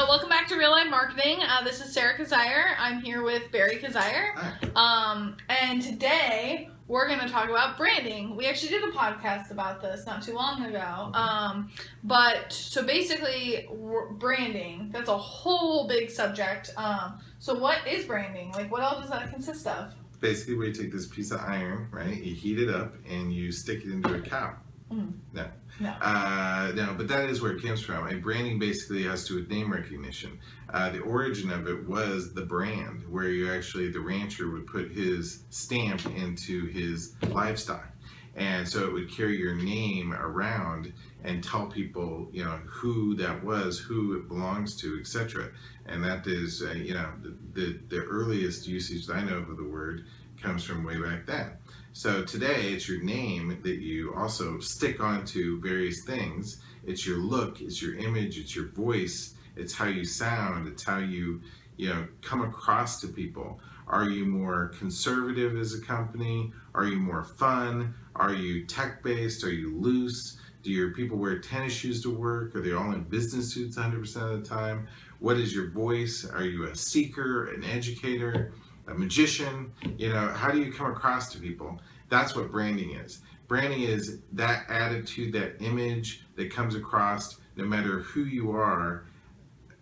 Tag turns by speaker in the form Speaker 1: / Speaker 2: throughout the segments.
Speaker 1: Welcome back to Real Life Marketing. This is Sarah Kazire. I'm here with Barry Kazire. And today we're going to talk about branding. We actually did a podcast about this not too long ago. So basically, branding, that's a whole big subject. So what is branding? Like, what all does that consist of?
Speaker 2: Basically, where you take this piece of iron, right? You heat it up and you stick it into a cow. No, but that is where it comes from. And branding basically has to do with name recognition. The origin of it was the brand, where you actually, the rancher would put his stamp into his livestock. And so it would carry your name around and tell people, you know, who that was, who it belongs to, etc. And that is, the earliest usage that I know of the word comes from way back then. So today, it's your name that you also stick onto various things. It's your look, it's your image, it's your voice, it's how you sound, it's how you come across to people. Are you more conservative as a company? Are you more fun? Are you tech-based? Are you loose? Do your people wear tennis shoes to work? Are they all in business suits 100% of the time? What is your voice? Are you a seeker, an educator, a magician? How do you come across to people? That's what branding is. Branding is that attitude, that image that comes across no matter who you are.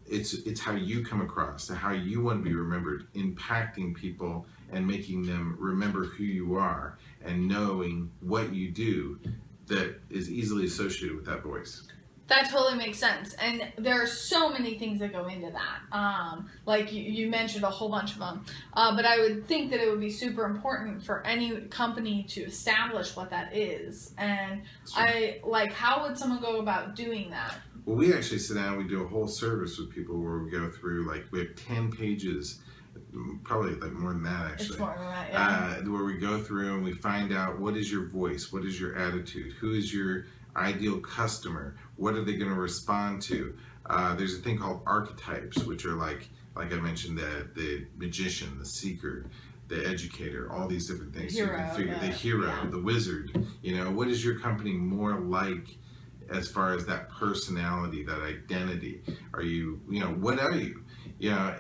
Speaker 2: It's how you come across, how you want to be remembered, impacting people and making them remember who you are and knowing what you do that is easily associated with that voice.
Speaker 1: That totally makes sense. And there are so many things that go into that. Like you mentioned a whole bunch of them. But I would think that it would be super important for any company to establish what that is. And how would someone go about doing that?
Speaker 2: Well, we actually sit down, we do a whole service with people where we go through, we have 10 pages, probably more than that actually.
Speaker 1: It's more than that, yeah.
Speaker 2: Where we go through and we find out what is your voice, what is your attitude, who is your ideal customer, what are they going to respond to. There's a thing called archetypes, which are like I mentioned, the magician, the seeker, the educator, all these different things.
Speaker 1: Hero,
Speaker 2: so you can figure the hero, the wizard. What is your company more like as far as that personality, that identity? Are you, what are you?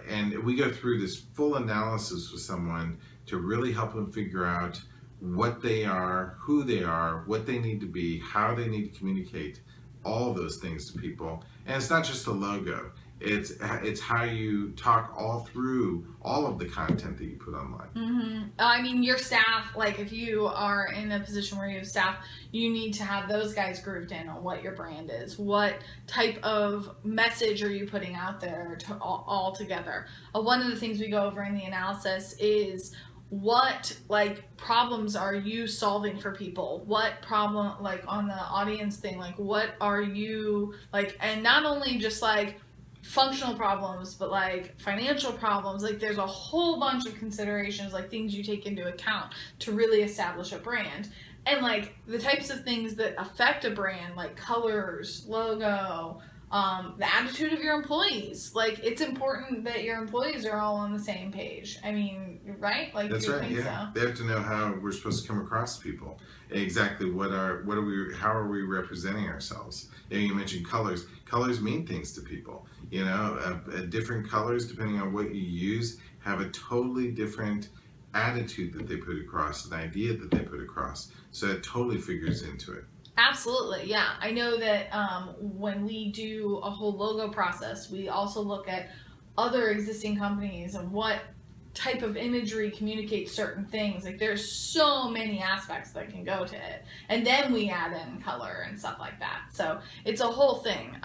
Speaker 2: And we go through this full analysis with someone to really help them figure out what they are, who they are, what they need to be, how they need to communicate, all of those things to people. And it's not just a logo. It's how you talk all through all of the content that you put online.
Speaker 1: Mm-hmm. I mean, your staff, if you are in a position where you have staff, you need to have those guys grooved in on what your brand is. What type of message are you putting out there all together? One of the things we go over in the analysis is what problems are you solving for people? What problem, on the audience thing, what are you and not only just functional problems, but financial problems. There's a whole bunch of considerations, things you take into account to really establish a brand. And the types of things that affect a brand, like colors, logo, the attitude of your employees. It's important that your employees are all on the same page. I mean, right?
Speaker 2: That's right. Yeah, so? They have to know how we're supposed to come across to people. Exactly how are we representing ourselves? You mentioned colors. Colors mean things to people. Different colors, depending on what you use, have a totally different attitude that they put across, an idea that they put across. So it totally figures into it.
Speaker 1: Absolutely, yeah. I know that when we do a whole logo process, we also look at other existing companies and what type of imagery communicates certain things. There's so many aspects that can go to it. And then we add in color and stuff like that. So it's a whole thing.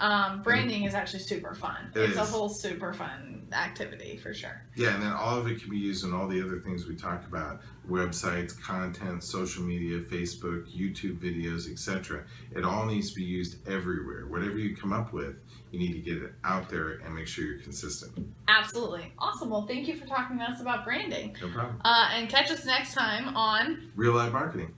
Speaker 1: Branding is actually super fun. It's a whole super fun activity for sure.
Speaker 2: Yeah, and then all of it can be used in all the other things we talked about. Websites, content, social media, Facebook, YouTube videos, etc. It all needs to be used everywhere. Whatever you come up with, you need to get it out there and make sure you're consistent.
Speaker 1: Absolutely. Awesome. Well, thank you for talking to us about branding.
Speaker 2: No problem.
Speaker 1: And catch us next time on
Speaker 2: Real Life Marketing.